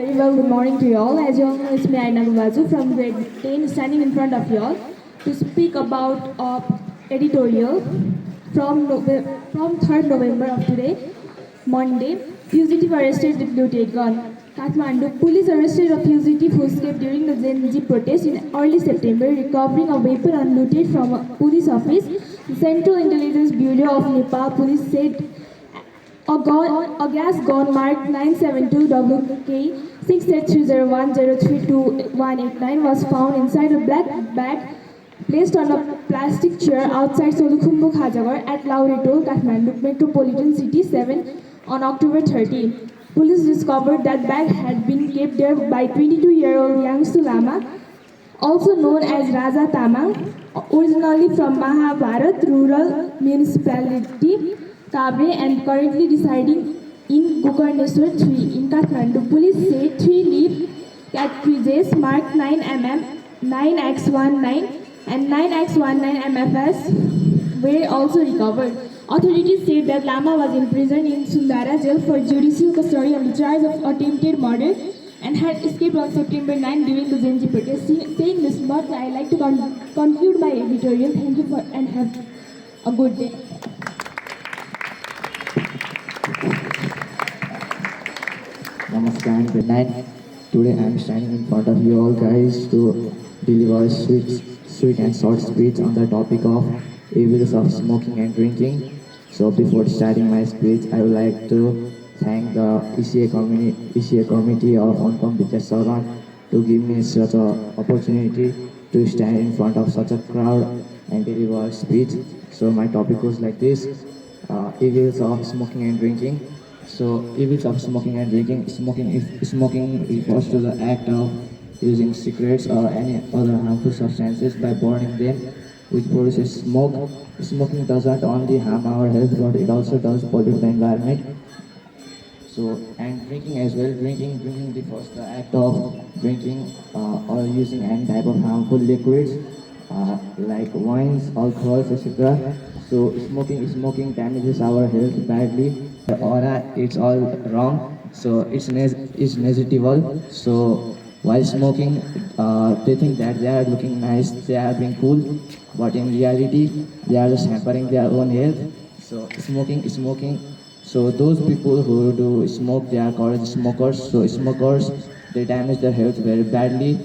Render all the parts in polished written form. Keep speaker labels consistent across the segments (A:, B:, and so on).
A: Very well, good morning to you all. As you all know, it's me, Aina Gubaju from grade 10, standing in front of you all to speak about editorial from 3rd November of today, Monday. Fugitive arrested with looted gun. Kathmandu, police arrested a fugitive who escaped during the Gen Z protest in early September, recovering a weapon unlooted from a police office. The Central Intelligence Bureau of Nepal police said a gas gun marked 972 WK 683010322189 was found inside a black bag placed on a plastic chair outside Solukhumbu Khajagar at Laureto, Kathmandu Metropolitan City 7 on October 30. Police discovered that bag had been kept there by 22-year-old Yangsu Lama, also known as Raja Tamang, originally from Mahabharat Rural Municipality, Kabre, and currently residing in Gokarneswar 3 in Kathmandu. Police say 3 leaf cartridges marked 9mm, 9x19 and 9x19 MFS were also recovered. Authorities said that Lama was imprisoned in Sundara jail for judicial custody on the charge of attempted murder and had escaped on September 9 during the Gen Z protest. Saying this much, I like to conclude my editorial. Thank you for and have a good day.
B: Namaskar and good night. Today I am standing in front of you all guys to deliver a sweet and short speech on the topic of evils of smoking and drinking. So before starting my speech, I would like to thank the ECA committee of Hongkong Vidyasagar to give me such an opportunity to stand in front of such a crowd and deliver a speech. So my topic goes like this: evils of smoking and drinking. So evils of smoking and drinking. Smoking refers to the act of using cigarettes or any other harmful substances by burning them, which produces smoke. Smoking doesn't only harm our health, but it also does pollute the environment. So, and drinking as well. Drinking refers to the act of drinking or using any type of harmful liquids like wines, alcohols, etc. So, smoking damages our health badly. Aura, it's all wrong. So, it's negligible. So, while smoking, they think that they are looking nice, they are being cool, but in reality, they are just hampering their own health. So, smoking. So those people who do smoke, they are called smokers. So smokers, they damage their health very badly.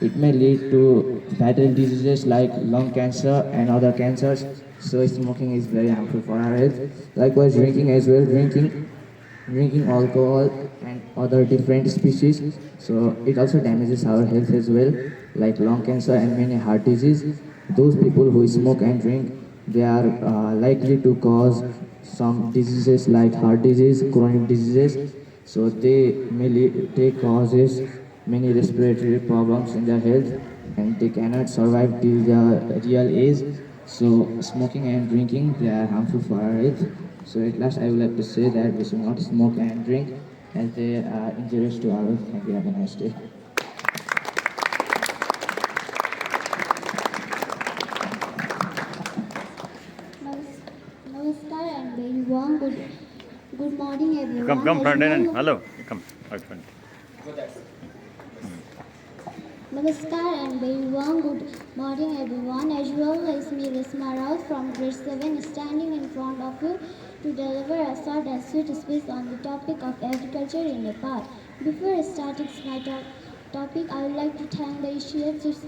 B: It may lead to fatal diseases like lung cancer and other cancers. So smoking is very harmful for our health. Likewise, drinking as well. Drinking alcohol and other different species. So it also damages our health as well, like lung cancer and many heart disease. Those people who smoke and drink, they are likely to cause some diseases like heart disease, chronic diseases. So they causes many respiratory problems in their health, and they cannot survive till their real age. So smoking and drinking, they are harmful for our health. So at last I would like to say that we should not smoke and drink as they are injurious to our health. Thank you. Have a nice day.
C: Namaskar and very warm good morning everyone.
D: Come front and hello. Come out front.
C: Namaskar and very warm good morning everyone. As usual, it's me Rasma Rao from grade 7 standing in front of you to deliver a short and sweet speech on the topic of agriculture in Nepal. Before starting my topic, I would like to thank the initiatives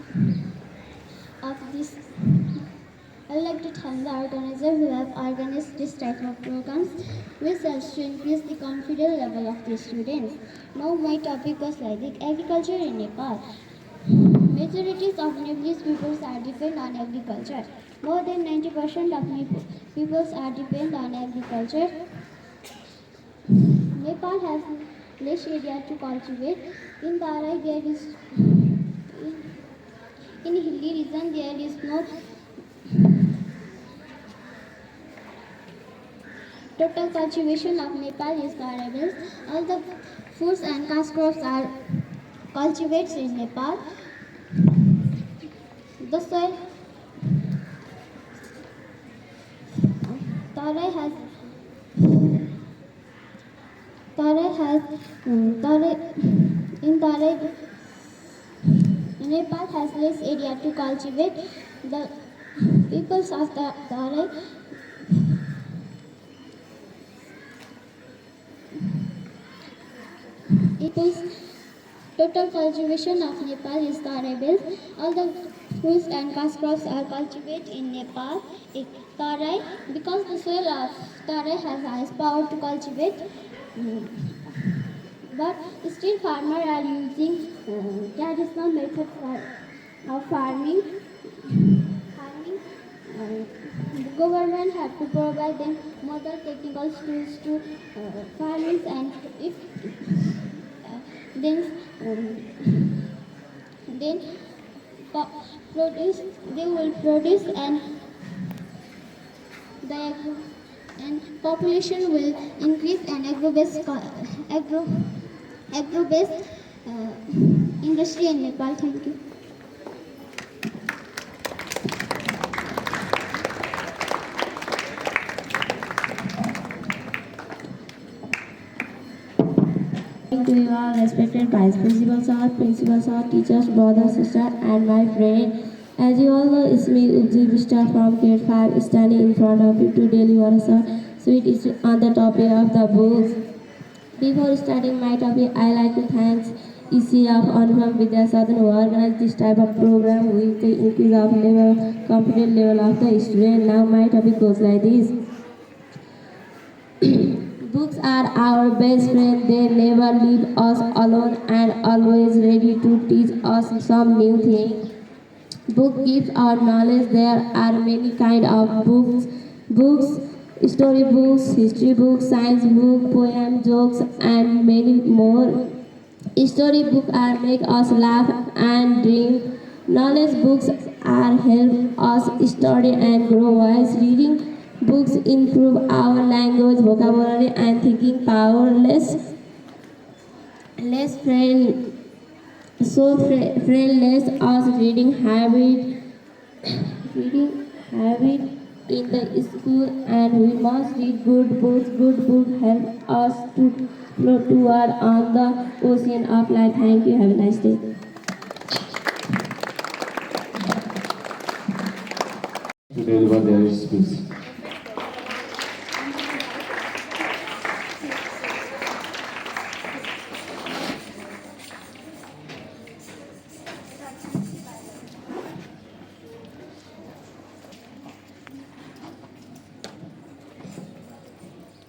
C: of this. I would like to thank the organizers who have organized this type of programs, which helps to increase the confidence level of the students. Now my topic goes like this: agriculture in Nepal. Majorities of Nepalese peoples are dependent on agriculture. More than 90% of peoples are dependent on agriculture. Nepal has less area to cultivate. In Tarai there is in hilly region there is no total cultivation of Nepal is variable. All the foods and cash crops are cultivated in Nepal. The soil Tarai has Tarai Tarai, Nepal has less area to cultivate. The peoples of the Tarai people's total cultivation of Nepal is Tarai based. All the fruits and cash crops are cultivated in Nepal. Tarai, because the soil of Tarai has highest power to cultivate, but still farmers are using traditional methods of farming. The government have to provide them modern technical tools to farmers, and if then then produce they will produce, and the population will increase, and agro-based industry in Nepal. Thank you.
E: To you all respected vice principals, teachers, brothers, sisters, and my friend. As you all know, it's me, Ubji Vista from grade 5, standing in front of you to deliver a sweet is on the topic of the books. Before starting my topic, I like to thank EC of Anupam Vidya Sadhan who organized this type of program with the increase of confidence level of the student. Now my topic goes like this. Books are our best friend. They never leave us alone and always ready to teach us some new thing. Book gives our knowledge. There are many kind of books, story books, history books, science book, poem, jokes, and many more. Story books are make us laugh and dream. Knowledge books are help us study and grow wise. Reading books improve our language, vocabulary, and thinking power. Less friendless us reading habit in the school, and we must read good books. Good books help us to float toward on the ocean of life. Thank you. Have a nice day.
F: To deliver their speech.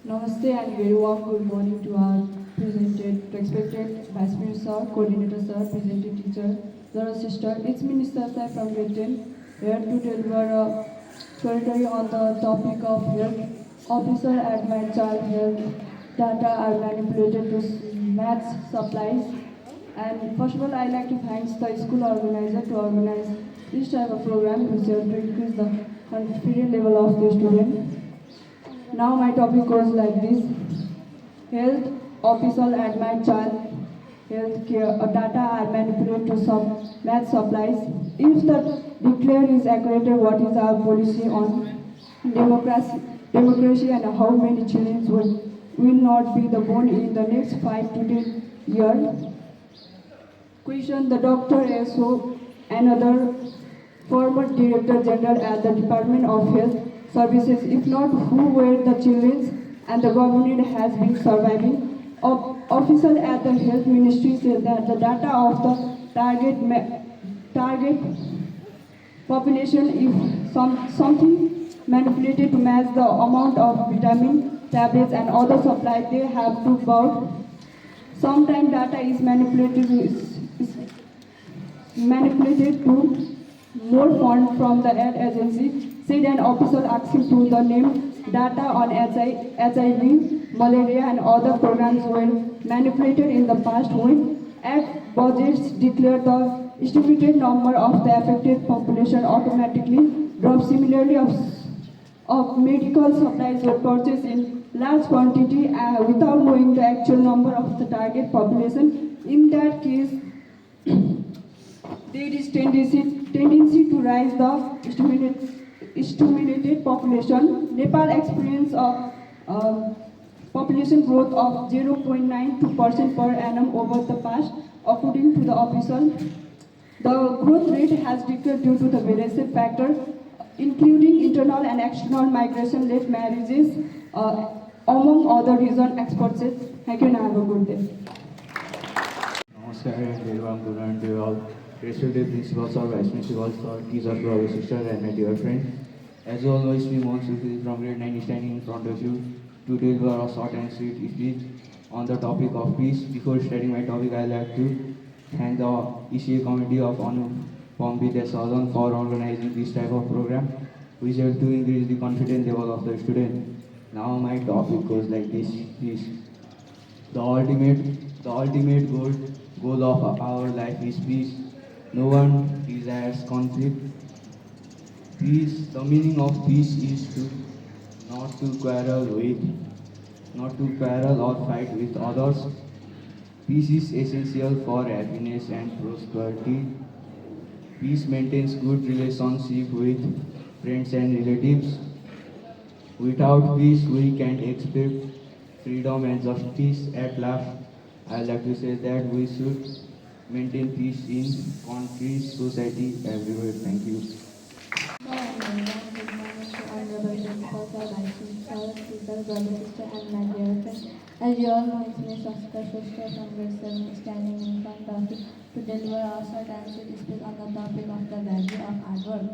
G: Namaste and very warm good morning to our respected Vice Principal, Coordinator Sir, presented teacher, Zara Sister. It's Minister Sir from grade 10 here to deliver a commentary on the topic of health. Officer at my child health data are manipulated to maths supplies. And first of all, I like to thank the school organizer to organize this type of program which help to increase the confidence level of the student. Now my topic goes like this. Health official at my child health care data are manipulated to some math supplies. If the declare is accurate, what is our policy on democracy and how many children will not be the born in the next 5 to 10 years? Question: the Dr. S.O. another former Director General at the Department of Health Services, if not, who were the children and the government has been surviving? Official at the Health Ministry said that the data of the target population is something manipulated to match the amount of vitamin, tablets and other supplies they have to buy. Sometimes data is manipulated to more fund from the ad agency, said an official asking to the name data on HIV, malaria and other programs were manipulated in the past when ad budgets declared the estimated number of the affected population automatically dropped. Similarly, of medical supplies were purchased in large quantity without knowing the actual number of the target population. In that case, there is tendency to rise the estimated population. Nepal experienced a population growth of 0.92% per annum over the past, according official. The growth rate has decreased due to the various factors, including internal and external migration-led marriages, among other reasons experts said. Thank you and have a good day.
F: Namaskar and very warm good morning to you all. Respected principals, sir, vice principals, sir, teachers, brothers, sisters, and my dear friends. As you all know, it's me, Mohan Sukhi from grade 9 standing in front of you to deliver a short and sweet speech on the topic of peace. Before starting my topic, I'd like to thank the ECA committee of Anupam Vidyasadan for organizing this type of program, which help to increase the confidence level of the student. Now my topic goes like this: peace. The ultimate goal of our life is peace. No one desires conflict. Peace, the meaning of peace is to not to quarrel or fight with others. Peace is essential for happiness and prosperity. Peace maintains good relationship with friends and relatives. Without peace, we can't expect freedom and justice at last. I like to say that we should maintain peace in countries, society, everywhere. Thank you.
H: Good morning to honorable principals, vice principals, teachers, brother, sister, and my dear friends. As you all know, it's me, Swastika Shrestha from grade 7, standing in front of you to deliver our short and sweet speech on the topic of the value of hard work.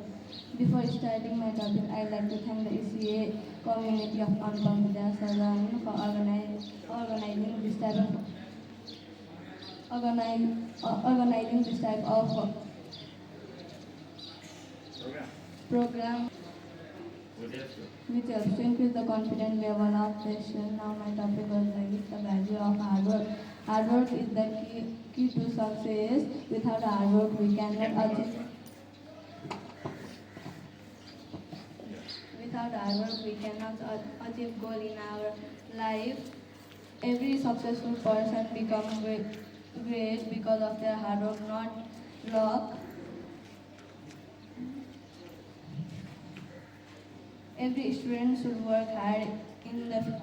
H: Before starting my topic, I'd like to thank the ECA community of Anupam Vidyasadan for organizing this type of program which helps to increase the confidence level of patient. Now my topic was like the value of hard work. Hard work is the key to success. Without hard work, we cannot achieve. Without hard work, we cannot achieve goal in our life. Every successful person becomes great because of their hard work, not luck. Every student should work hard in the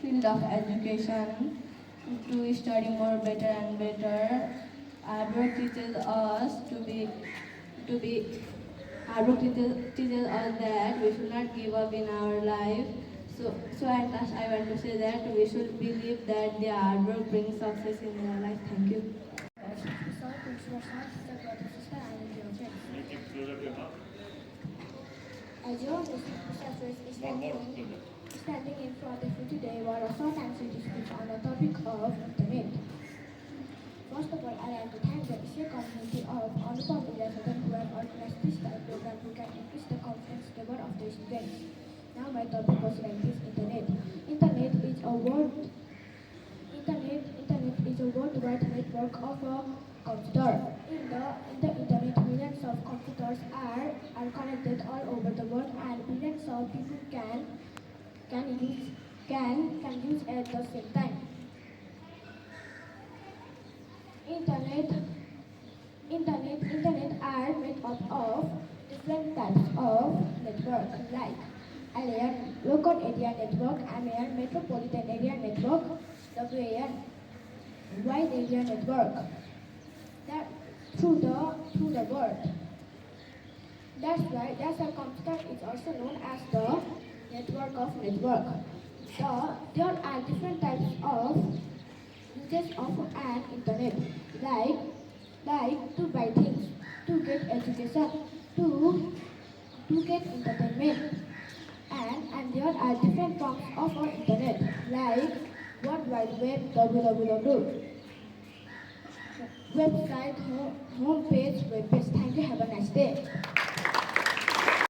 H: field of education to study more better and better. Hard work teaches us hard work teaches us that we should not give up in our life. So at last I want to say that we should believe that the hard work brings success in our life. Thank you.
C: As your researchers is standing in front of you today for a short and sweet speech on the topic of internet. First of all, I like to thank the Asia community of Anupam Vidyasadan who have organized this type program who can increase the confidence level of the students. Now my topic was like this: internet. Internet is a worldwide network of a computer. In the internet, millions of computers are connected all over the world, and billions of people can use at the same time. Internet are made up of different types of network like LAN, local area network, MAN, metropolitan area network, WAN, wide area network. That through the world. That's why a computer is also known as the network of network. There are different types of uses of an internet, like to buy things, to get education, to get entertainment, and there are different forms of our internet, like World Wide Web, www, website, homepage, web page. Thank you. Have a nice day.